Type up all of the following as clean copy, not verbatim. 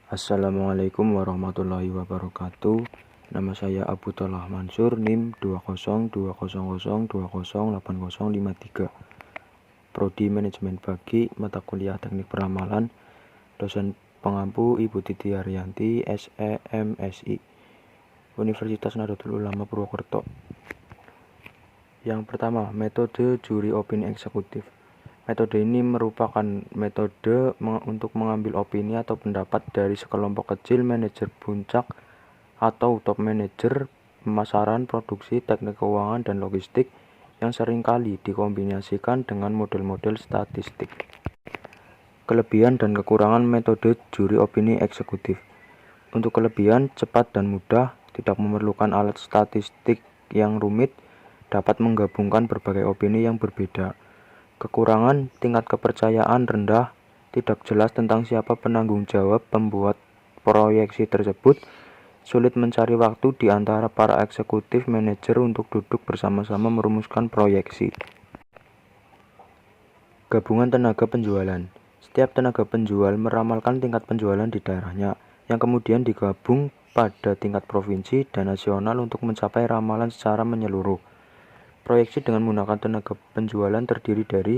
Assalamualaikum warahmatullahi wabarakatuh. Nama saya Abu Tolah Mansur, NIM 20200208053. Prodi Manajemen Bagi, mata kuliah Teknik Peramalan. Dosen pengampu Ibu Titi Haryanti, SEMSI, Universitas Nahdlatul Ulama Purwokerto. Yang pertama, metode juri opini eksekutif. Metode ini merupakan metode untuk mengambil opini atau pendapat dari sekelompok kecil manajer puncak atau top manajer pemasaran, produksi, teknik keuangan, dan logistik yang seringkali dikombinasikan dengan model-model statistik. Kelebihan dan kekurangan metode juri opini eksekutif. Untuk kelebihan, cepat dan mudah, tidak memerlukan alat statistik yang rumit, dapat menggabungkan berbagai opini yang berbeda. Kekurangan, tingkat kepercayaan rendah, tidak jelas tentang siapa penanggung jawab pembuat proyeksi tersebut, sulit mencari waktu di antara para eksekutif manajer untuk duduk bersama-sama merumuskan proyeksi. Gabungan tenaga penjualan. Setiap tenaga penjual meramalkan tingkat penjualan di daerahnya, yang kemudian digabung pada tingkat provinsi dan nasional untuk mencapai ramalan secara menyeluruh. Proyeksi dengan menggunakan tenaga penjualan terdiri dari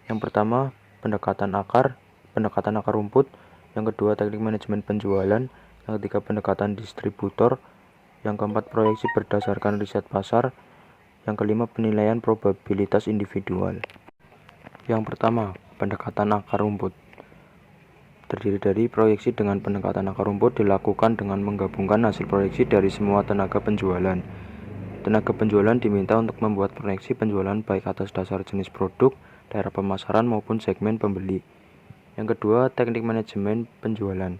yang pertama, pendekatan akar rumput, yang kedua, teknik manajemen penjualan, yang ketiga, pendekatan distributor, yang keempat, proyeksi berdasarkan riset pasar, yang kelima, penilaian probabilitas individual. Yang pertama, pendekatan akar rumput. Terdiri dari proyeksi dengan pendekatan akar rumput dilakukan dengan menggabungkan hasil proyeksi dari semua tenaga penjualan. Tenaga penjualan diminta untuk membuat proyeksi penjualan baik atas dasar jenis produk, daerah pemasaran maupun segmen pembeli. Yang kedua, teknik manajemen penjualan.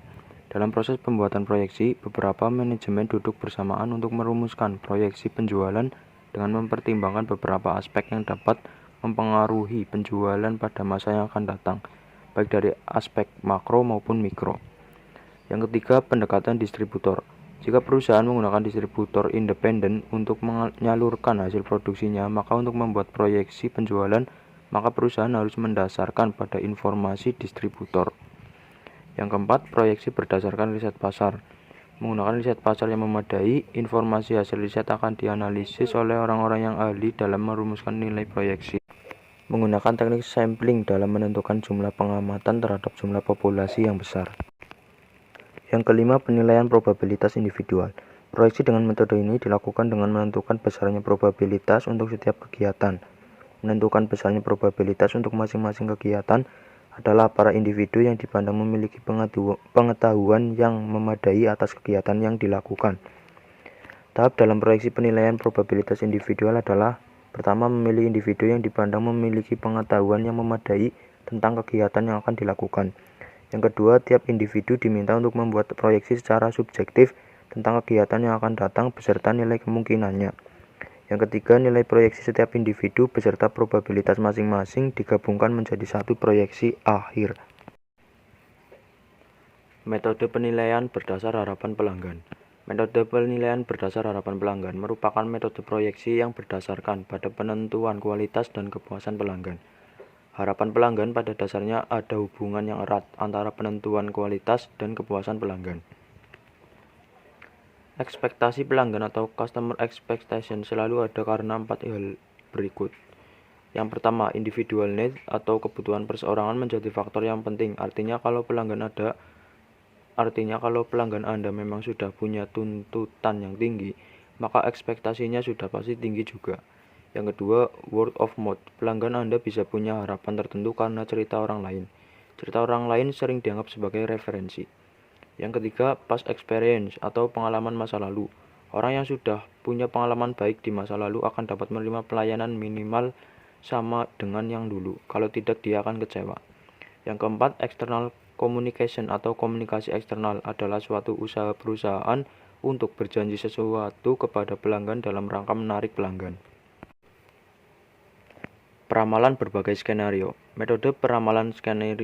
Dalam proses pembuatan proyeksi, beberapa manajemen duduk bersamaan untuk merumuskan proyeksi penjualan dengan mempertimbangkan beberapa aspek yang dapat mempengaruhi penjualan pada masa yang akan datang, baik dari aspek makro maupun mikro. Yang ketiga, pendekatan distributor. Jika perusahaan menggunakan distributor independen untuk menyalurkan hasil produksinya, maka untuk membuat proyeksi penjualan, maka perusahaan harus mendasarkan pada informasi distributor. Yang keempat, proyeksi berdasarkan riset pasar. Menggunakan riset pasar yang memadai, informasi hasil riset akan dianalisis oleh orang-orang yang ahli dalam merumuskan nilai proyeksi. Menggunakan teknik sampling dalam menentukan jumlah pengamatan terhadap jumlah populasi yang besar. Yang kelima, penilaian probabilitas individual. Proyeksi dengan metode ini dilakukan dengan menentukan besarnya probabilitas untuk setiap kegiatan. Menentukan besarnya probabilitas untuk masing-masing kegiatan adalah para individu yang dipandang memiliki pengetahuan yang memadai atas kegiatan yang dilakukan. Tahap dalam proyeksi penilaian probabilitas individual adalah: pertama, memilih individu yang dipandang memiliki pengetahuan yang memadai tentang kegiatan yang akan dilakukan. Yang kedua, tiap individu diminta untuk membuat proyeksi secara subjektif tentang kegiatan yang akan datang beserta nilai kemungkinannya. Yang ketiga, nilai proyeksi setiap individu beserta probabilitas masing-masing digabungkan menjadi satu proyeksi akhir. Metode penilaian berdasar harapan pelanggan. Metode penilaian berdasar harapan pelanggan merupakan metode proyeksi yang berdasarkan pada penentuan kualitas dan kepuasan pelanggan. Harapan pelanggan pada dasarnya ada hubungan yang erat antara penentuan kualitas dan kepuasan pelanggan. Ekspektasi pelanggan atau customer expectation selalu ada karena 4 hal berikut. Yang pertama, individual need atau kebutuhan perseorangan menjadi faktor yang penting. Artinya kalau pelanggan Anda memang sudah punya tuntutan yang tinggi, maka ekspektasinya sudah pasti tinggi juga. Yang kedua, word of mouth. Pelanggan Anda bisa punya harapan tertentu karena cerita orang lain. Cerita orang lain sering dianggap sebagai referensi. Yang ketiga, past experience atau pengalaman masa lalu. Orang yang sudah punya pengalaman baik di masa lalu akan dapat menerima pelayanan minimal sama dengan yang dulu. Kalau tidak, dia akan kecewa. Yang keempat, external communication atau komunikasi eksternal adalah suatu usaha perusahaan untuk berjanji sesuatu kepada pelanggan dalam rangka menarik pelanggan. Peramalan berbagai skenario. Metode peramalan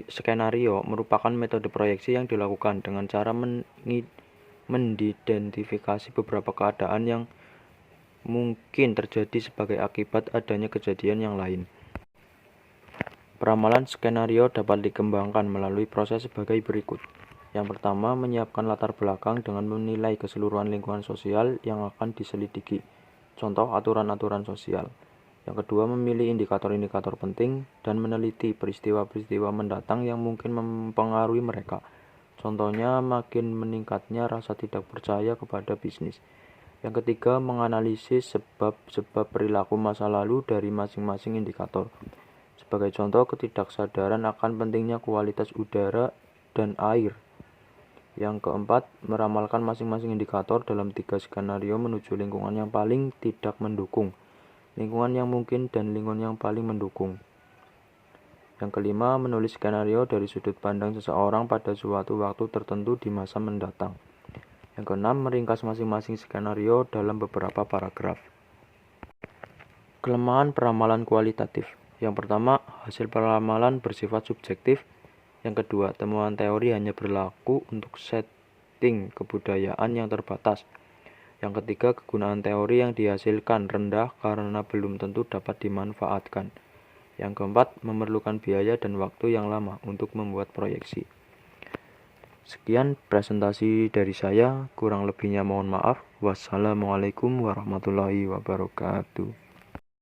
skenario merupakan metode proyeksi yang dilakukan dengan cara mengidentifikasi beberapa keadaan yang mungkin terjadi sebagai akibat adanya kejadian yang lain. Peramalan skenario dapat dikembangkan melalui proses sebagai berikut. Yang pertama, menyiapkan latar belakang dengan menilai keseluruhan lingkungan sosial yang akan diselidiki. Contoh aturan-aturan sosial. Yang kedua, memilih indikator-indikator penting dan meneliti peristiwa-peristiwa mendatang yang mungkin mempengaruhi mereka. Contohnya, makin meningkatnya rasa tidak percaya kepada bisnis. Yang ketiga, menganalisis sebab-sebab perilaku masa lalu dari masing-masing indikator. Sebagai contoh, ketidaksadaran akan pentingnya kualitas udara dan air. Yang keempat, meramalkan masing-masing indikator dalam 3 skenario menuju lingkungan yang paling tidak mendukung, lingkungan yang mungkin, dan lingkungan yang paling mendukung. Yang kelima, menulis skenario dari sudut pandang seseorang pada suatu waktu tertentu di masa mendatang. Yang keenam, meringkas masing-masing skenario dalam beberapa paragraf. Kelemahan peramalan kualitatif. Yang pertama, hasil peramalan bersifat subjektif. Yang kedua, temuan teori hanya berlaku untuk setting kebudayaan yang terbatas. Yang ketiga, kegunaan teori yang dihasilkan rendah karena belum tentu dapat dimanfaatkan. Yang keempat, memerlukan biaya dan waktu yang lama untuk membuat proyeksi. Sekian presentasi dari saya, kurang lebihnya mohon maaf. Wassalamualaikum warahmatullahi wabarakatuh.